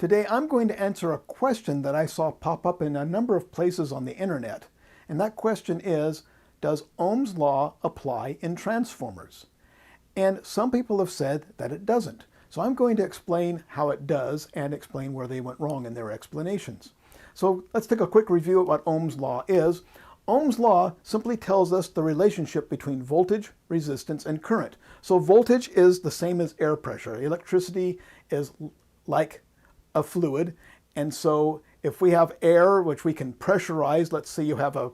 Today I'm going to answer a question that I saw pop up in a number of places on the internet. And that question is, does Ohm's law apply in transformers? And some people have said that it doesn't. So I'm going to explain how it does and explain where they went wrong in their explanations. So let's take a quick review of what Ohm's law is. Ohm's law simply tells us the relationship between voltage, resistance, and current. So voltage is the same as air pressure. Electricity is like a fluid, and so if we have air which we can pressurize, let's say you have a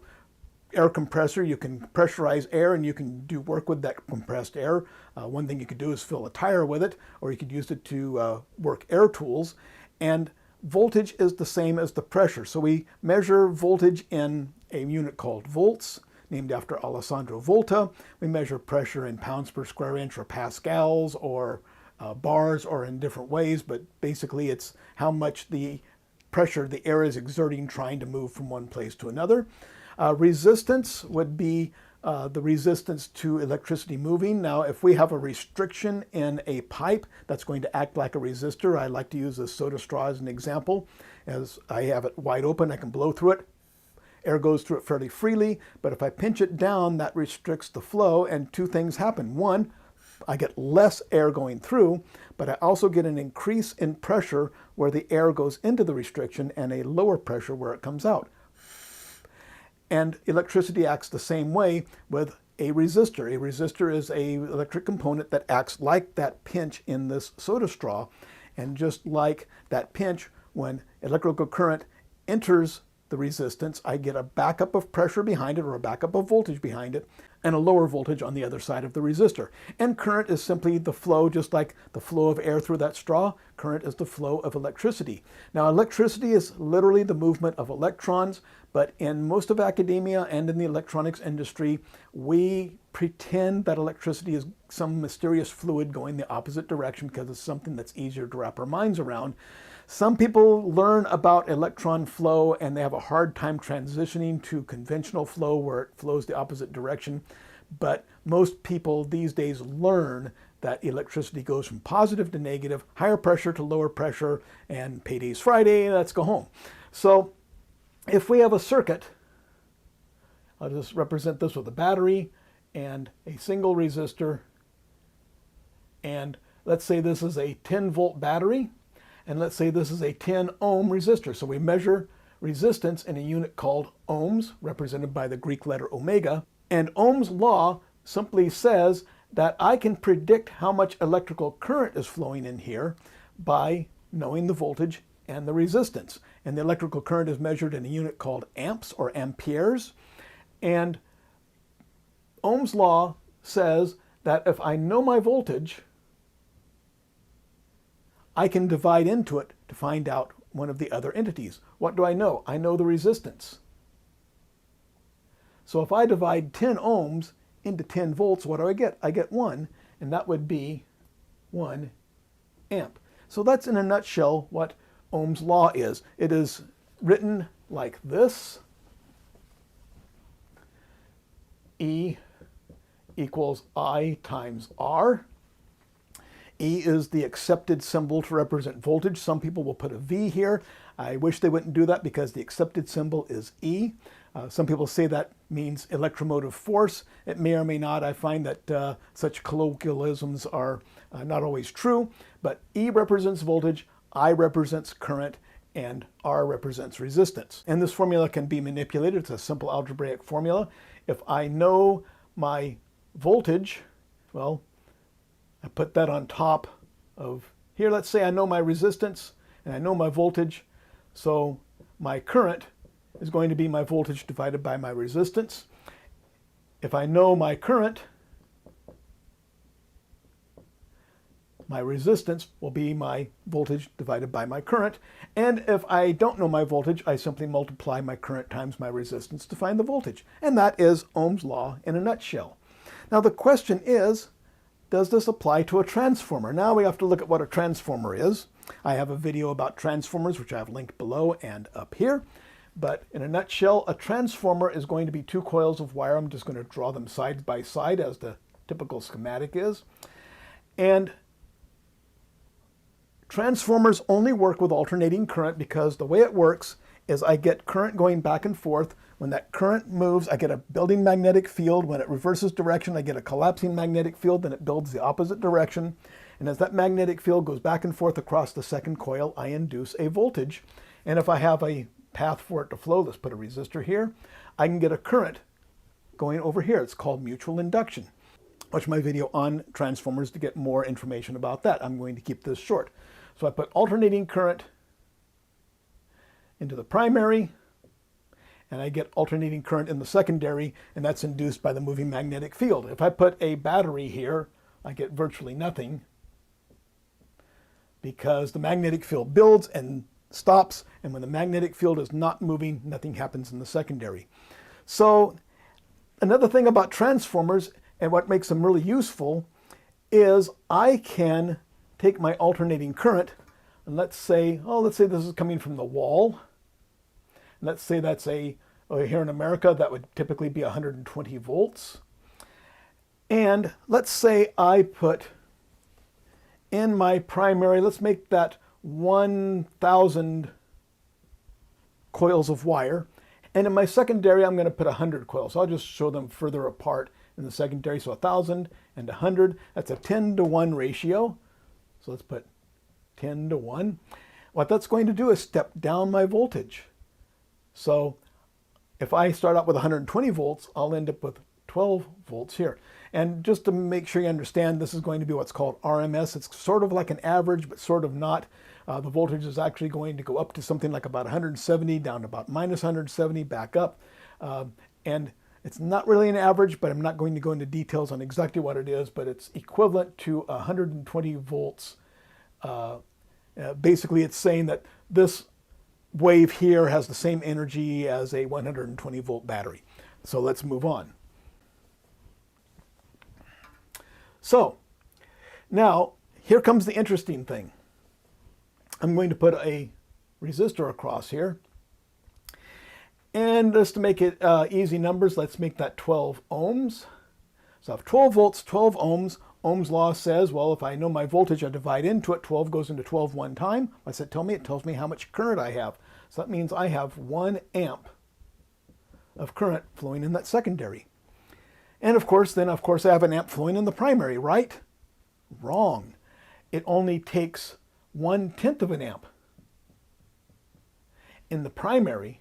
air compressor, you can pressurize air and you can do work with that compressed air. One thing you could do is fill a tire with it, or you could use it to work air tools. And voltage is the same as the pressure. So we measure voltage in a unit called volts, named after Alessandro Volta. We measure pressure in pounds per square inch or pascals or bars, or in different ways, but basically it's how much the pressure the air is exerting trying to move from one place to another. Resistance would be the resistance to electricity moving. Now, if we have a restriction in a pipe that's going to act like a resistor, I like to use a soda straw as an example. As I have it wide open, I can blow through it. Air goes through it fairly freely, but if I pinch it down, that restricts the flow, and two things happen. One, I get less air going through, but I also get an increase in pressure where the air goes into the restriction and a lower pressure where it comes out. And electricity acts the same way with a resistor. A resistor is an electric component that acts like that pinch in this soda straw. And just like that pinch, when electrical current enters the resistance, I get a backup of pressure behind it, or a backup of voltage behind it, and a lower voltage on the other side of the resistor. And current is simply the flow, just like the flow of air through that straw. Current is the flow of electricity. Now, electricity is literally the movement of electrons, but in most of academia and in the electronics industry, we pretend that electricity is some mysterious fluid going the opposite direction because it's something that's easier to wrap our minds around. Some people learn about electron flow and they have a hard time transitioning to conventional flow where it flows the opposite direction. But most people these days learn that electricity goes from positive to negative, higher pressure to lower pressure, and payday's Friday, let's go home. So if we have a circuit, I'll just represent this with a battery and a single resistor, and let's say this is a 10-volt battery, and let's say this is a 10 ohm resistor. So we measure resistance in a unit called ohms, represented by the Greek letter omega. And Ohm's law simply says that I can predict how much electrical current is flowing in here by knowing the voltage and the resistance. And the electrical current is measured in a unit called amps or amperes. And Ohm's law says that if I know my voltage, I can divide into it to find out one of the other entities. What do I know? I know the resistance. So if I divide 10 ohms into 10 volts, what do I get? I get 1, and that would be 1 amp. So that's in a nutshell what Ohm's law is. It is written like this. E equals I times R. E is the accepted symbol to represent voltage. Some people will put a V here. I wish they wouldn't do that because the accepted symbol is E. Some people say that means electromotive force. It may or may not. I find that such colloquialisms are not always true. But E represents voltage, I represents current, and R represents resistance. And this formula can be manipulated. It's a simple algebraic formula. If I know my voltage, well, I put that on top of here. Let's say I know my resistance and I know my voltage. So my current is going to be my voltage divided by my resistance. If I know my current, my resistance will be my voltage divided by my current. And if I don't know my voltage, I simply multiply my current times my resistance to find the voltage. And that is Ohm's law in a nutshell. Now the question is, does this apply to a transformer? Now we have to look at what a transformer is. I have a video about transformers, which I have linked below and up here. But in a nutshell, a transformer is going to be two coils of wire. I'm just going to draw them side by side as the typical schematic is. And Transformers only work with alternating current because the way it works is I get current going back and forth. When that current moves, I get a building magnetic field. When it reverses direction, I get a collapsing magnetic field, then it builds the opposite direction. And as that magnetic field goes back and forth across the second coil, I induce a voltage. And if I have a path for it to flow, let's put a resistor here, I can get a current going over here. It's called mutual induction. Watch my video on transformers to get more information about that. I'm going to keep this short. So I put alternating current into the primary, and I get alternating current in the secondary, and that's induced by the moving magnetic field. If I put a battery here, I get virtually nothing because the magnetic field builds and stops, and when the magnetic field is not moving, nothing happens in the secondary. So another thing about transformers and what makes them really useful is I can take my alternating current, and let's say this is coming from the wall. And let's say that's here in America, that would typically be 120 volts. And let's say I put in my primary, let's make that 1,000 coils of wire. And in my secondary, I'm going to put 100 coils. So I'll just show them further apart in the secondary. So 1,000 and 100, that's a 10-to-1 ratio. So let's put 10 to 1. What that's going to do is step down my voltage. So if I start out with 120 volts, I'll end up with 12 volts here. And just to make sure you understand, this is going to be what's called RMS. It's sort of like an average, but sort of not. The voltage is actually going to go up to something like about 170, down to about minus 170, back up. And it's not really an average, but I'm not going to go into details on exactly what it is, but it's equivalent to 120 volts. Basically, it's saying that this wave here has the same energy as a 120 volt battery. So let's move on. So now here comes the interesting thing. I'm going to put a resistor across here. And just to make it easy numbers, let's make that 12 ohms. So I have 12 volts, 12 ohms. Ohm's law says, well, if I know my voltage, I divide into it. 12 goes into 12 one time. What's that tell me? It tells me how much current I have. So that means I have 1 amp of current flowing in that secondary. And of course, I have an amp flowing in the primary, right? Wrong. It only takes 1/10 of an amp in the primary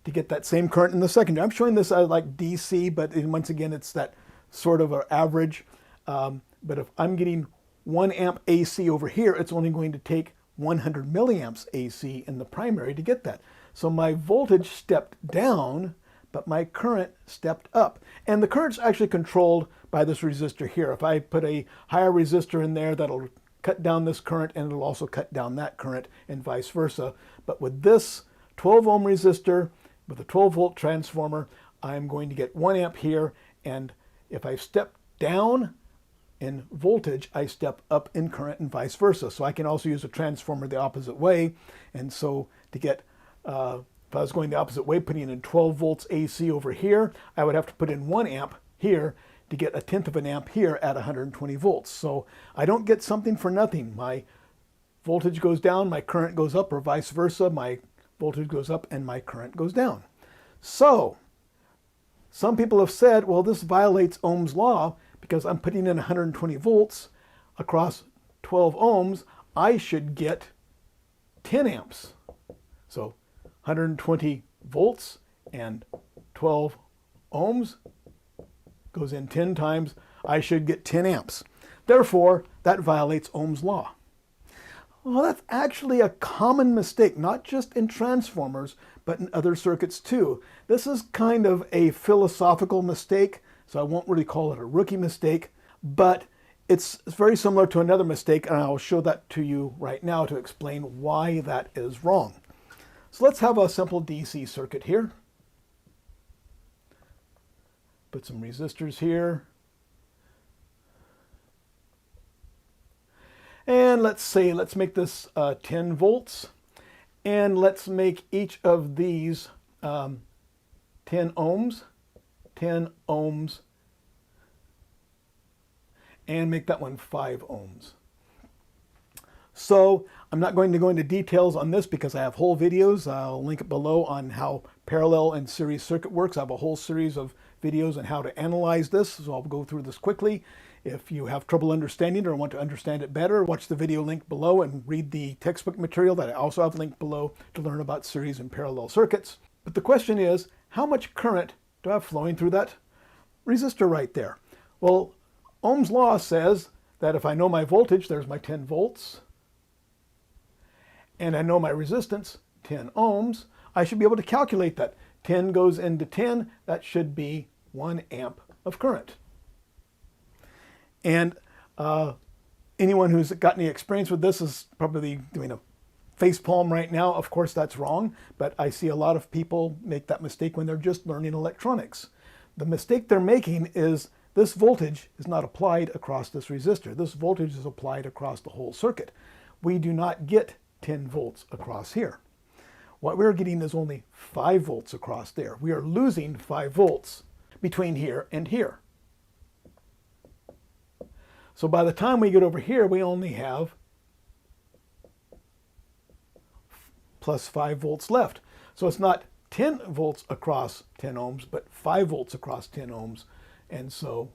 to get that same current in the secondary. I'm showing this like DC, but once again, it's that sort of an average. But if I'm getting 1 amp AC over here, it's only going to take 100 milliamps AC in the primary to get that. So my voltage stepped down, but my current stepped up. And the current's actually controlled by this resistor here. If I put a higher resistor in there, that'll cut down this current, and it'll also cut down that current, and vice versa. But with this 12 ohm resistor, with a 12 volt transformer, I'm going to get 1 amp here, and if I step down in voltage, I step up in current and vice versa. So I can also use a transformer the opposite way. And so to get, if I was going the opposite way, putting in 12 volts AC over here, I would have to put in 1 amp here to get 1/10 of an amp here at 120 volts. So I don't get something for nothing. My voltage goes down, my current goes up, or vice versa. My voltage goes up and my current goes down. So some people have said, well, this violates Ohm's law because I'm putting in 120 volts across 12 ohms. I should get 10 amps. So 120 volts and 12 ohms goes in 10 times. I should get 10 amps. Therefore, that violates Ohm's law. Well, that's actually a common mistake, not just in transformers, but in other circuits too. This is kind of a philosophical mistake, so I won't really call it a rookie mistake, but it's very similar to another mistake, and I'll show that to you right now to explain why that is wrong. So let's have a simple DC circuit here. Put some resistors here. And let's make this 10 volts. And let's make each of these 10 ohms, 10 ohms, and make that one 5 ohms. So I'm not going to go into details on this because I have whole videos. I'll link it below on how parallel and series circuit works. I have a whole series of videos on how to analyze this, so I'll go through this quickly. If you have trouble understanding it or want to understand it better, watch the video link below and read the textbook material that I also have linked below to learn about series and parallel circuits. But the question is, how much current do I have flowing through that resistor right there? Well, Ohm's law says that if I know my voltage, there's my 10 volts, and I know my resistance, 10 ohms, I should be able to calculate that. 10 goes into 10, that should be 1 amp of current. And anyone who's got any experience with this is probably doing a face palm right now. Of course, that's wrong, but I see a lot of people make that mistake when they're just learning electronics. The mistake they're making is this voltage is not applied across this resistor. This voltage is applied across the whole circuit. We do not get 10 volts across here. What we're getting is only 5 volts across there. We are losing 5 volts between here and here. So by the time we get over here, we only have plus 5 volts left. So it's not 10 volts across 10 ohms, but 5 volts across 10 ohms. And so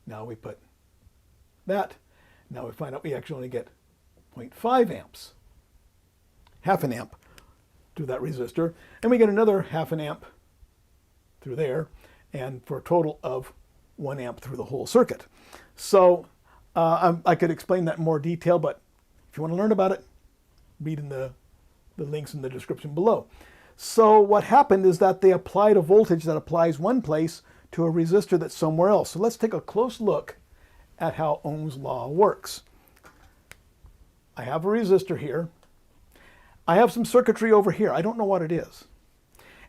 now we put that. Now we find out we actually only get 0.5 amps, half an amp through that resistor. And we get another half an amp through there, and for a total of 1 amp through the whole circuit. So I could explain that in more detail, but if you want to learn about it, read in the links in the description below. So what happened is that they applied a voltage that applies one place to a resistor that's somewhere else. So let's take a close look at how Ohm's law works. I have a resistor here. I have some circuitry over here. I don't know what it is.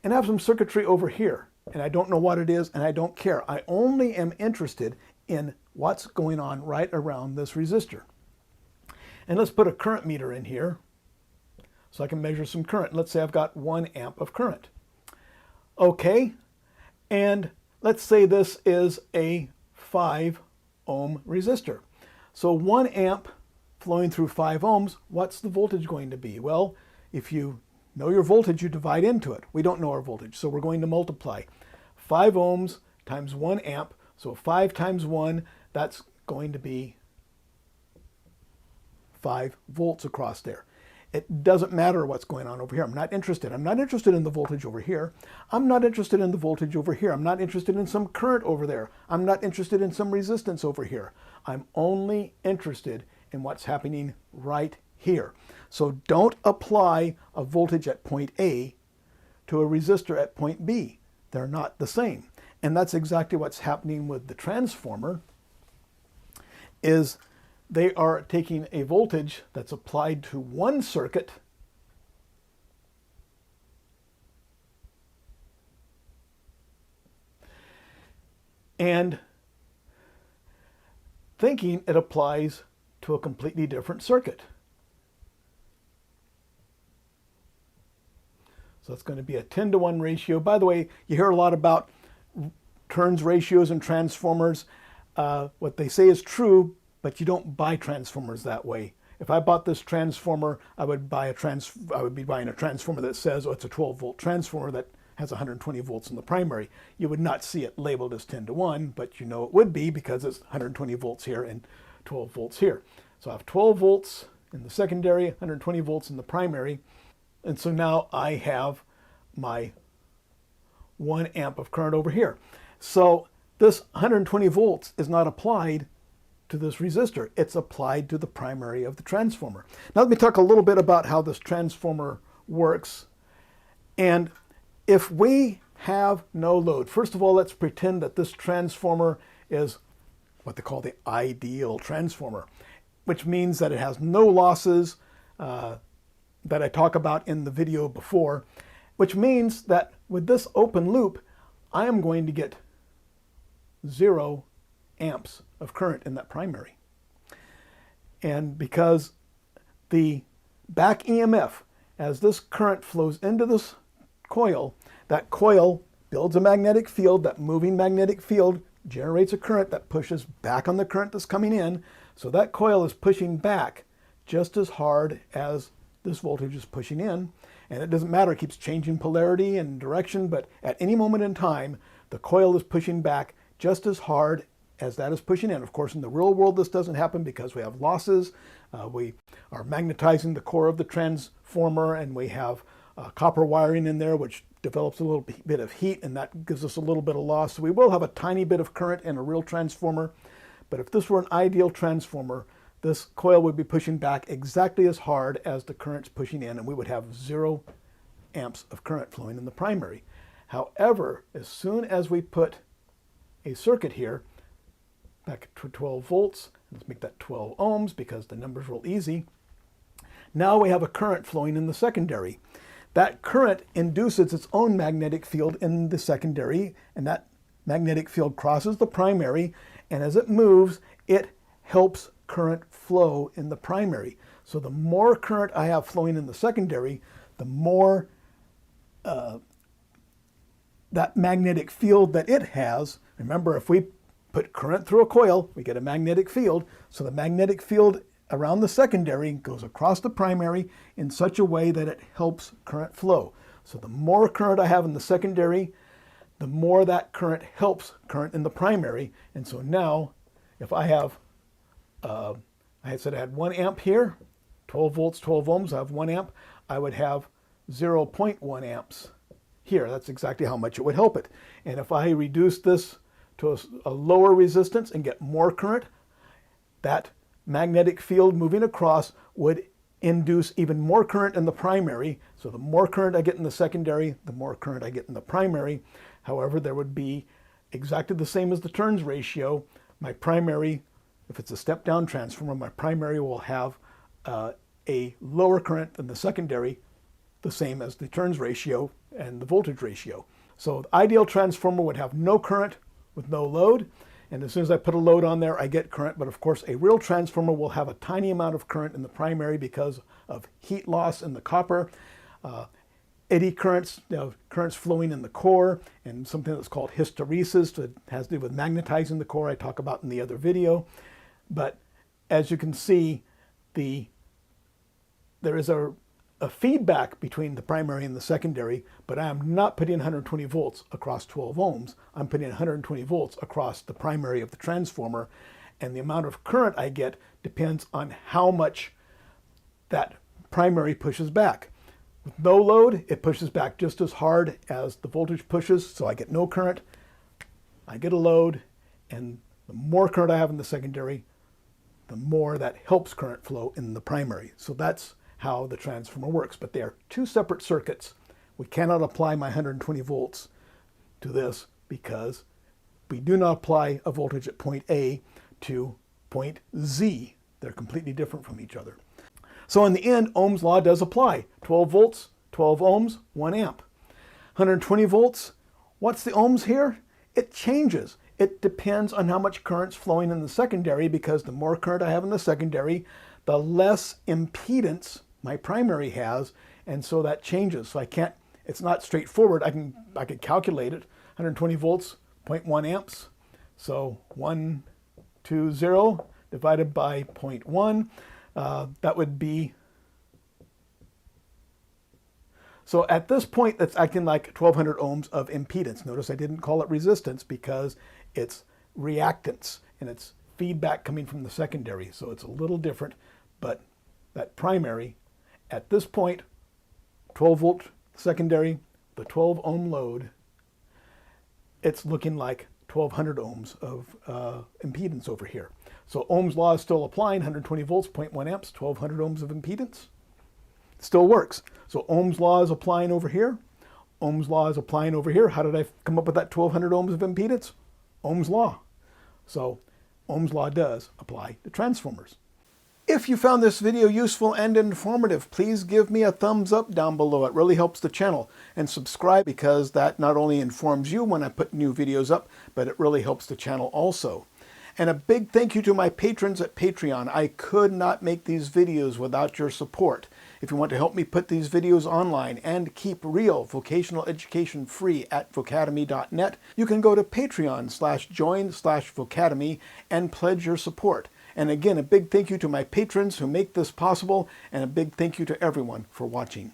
And I have some circuitry over here, and I don't know what it is, and I don't care. I only am interested in what's going on right around this resistor. And let's put a current meter in here so I can measure some current. Let's say I've got 1 amp of current. Okay, and let's say this is a 5 ohm resistor. So 1 amp flowing through 5 ohms, what's the voltage going to be? Well, if you know your voltage, you divide into it. We don't know our voltage, so we're going to multiply. 5 ohms times 1 amp, so 5 times 1, that's going to be 5 volts across there. It doesn't matter what's going on over here. I'm not interested. I'm not interested in the voltage over here. I'm not interested in the voltage over here. I'm not interested in some current over there. I'm not interested in some resistance over here. I'm only interested in what's happening right here. So don't apply a voltage at point A to a resistor at point B. They're not the same. And that's exactly what's happening with the transformer, is they are taking a voltage that's applied to one circuit and thinking it applies to a completely different circuit. So it's going to be a 10-to-1 ratio. By the way, you hear a lot about turns ratios and transformers. What they say is true, but you don't buy transformers that way. If I bought this transformer, I would be buying a transformer that says, oh, it's a 12-volt transformer that has 120 volts in the primary. You would not see it labeled as 10-to-1, but you know it would be because it's 120 volts here and 12 volts here. So I have 12 volts in the secondary, 120 volts in the primary, and so now I have my 1 amp of current over here. So this 120 volts is not applied to this resistor. It's applied to the primary of the transformer. Now let me talk a little bit about how this transformer works. And if we have no load, first of all, let's pretend that this transformer is what they call the ideal transformer, which means that it has no losses that I talk about in the video before, which means that with this open loop, I am going to get 0 amps of current in that primary. And because the back EMF, as this current flows into this coil, that coil builds a magnetic field. That moving magnetic field generates a current that pushes back on the current that's coming in. So that coil is pushing back just as hard as this voltage is pushing in. And it doesn't matter, it keeps changing polarity and direction, but at any moment in time, the coil is pushing back just as hard as that is pushing in. Of course, in the real world, this doesn't happen because we have losses. We are magnetizing the core of the transformer, and we have copper wiring in there, which develops a little bit of heat, and that gives us a little bit of loss. So we will have a tiny bit of current in a real transformer. But if this were an ideal transformer, this coil would be pushing back exactly as hard as the current's pushing in, and we would have 0 amps of current flowing in the primary. However, as soon as we put a circuit here, back to 12 volts, let's make that 12 ohms because the number's real easy. Now we have a current flowing in the secondary. That current induces its own magnetic field in the secondary, and that magnetic field crosses the primary, and as it moves, it helps current flow in the primary. So the more current I have flowing in the secondary, the more that magnetic field that it has. Remember, if we put current through a coil, we get a magnetic field. So the magnetic field around the secondary goes across the primary in such a way that it helps current flow. So the more current I have in the secondary, the more that current helps current in the primary. And so now, if I have, I said I had 1 amp here, 12 volts, 12 ohms, I have 1 amp, I would have 0.1 amps here. That's exactly how much it would help it. And if I reduce this to a lower resistance and get more current, that magnetic field moving across would induce even more current in the primary. So the more current I get in the secondary, the more current I get in the primary. However, there would be exactly the same as the turns ratio. My primary, if it's a step-down transformer, my primary will have a lower current than the secondary, the same as the turns ratio and the voltage ratio. So the ideal transformer would have no current with no load, and as soon as I put a load on there, I get current. But of course, a real transformer will have a tiny amount of current in the primary because of heat loss in the copper, eddy currents, currents flowing in the core, and something that's called hysteresis that has to do with magnetizing the core I talk about in the other video. But as you can see, there is a feedback between the primary and the secondary, but I am not putting 120 volts across 12 ohms. I'm putting 120 volts across the primary of the transformer, and the amount of current I get depends on how much that primary pushes back. With no load, it pushes back just as hard as the voltage pushes, so I get no current. I get a load, and the more current I have in the secondary, the more that helps current flow in the primary. So that's how the transformer works, but they are two separate circuits. We cannot apply my 120 volts to this because we do not apply a voltage at point A to point Z. They're completely different from each other. So in the end, Ohm's law does apply. 12 volts, 12 ohms, 1 amp. 120 volts, what's the ohms here? It changes. It depends on how much current's flowing in the secondary, because the more current I have in the secondary, the less impedance my primary has, and so that changes. So I can't, it's not straightforward. I could calculate it. 120 volts, 0.1 amps. So 120 divided by 0.1, that would be, so at this point that's acting like 1200 ohms of impedance. Notice I didn't call it resistance because it's reactance and it's feedback coming from the secondary. So it's a little different, but that primary at this point, 12 volt secondary, the 12 ohm load, it's looking like 1200 ohms of impedance over here. So Ohm's law is still applying, 120 volts, 0.1 amps, 1200 ohms of impedance. It still works. So Ohm's law is applying over here. Ohm's law is applying over here. How did I come up with that 1200 ohms of impedance? Ohm's law. So Ohm's law does apply to transformers. If you found this video useful and informative, please give me a thumbs up down below. It really helps the channel. And subscribe, because that not only informs you when I put new videos up, but it really helps the channel also. And a big thank you to my patrons at Patreon. I could not make these videos without your support. If you want to help me put these videos online and keep real vocational education free at vocatomy.net, you can go to patreon.com/join/vocatomy and pledge your support. And again, a big thank you to my patrons who make this possible, and a big thank you to everyone for watching.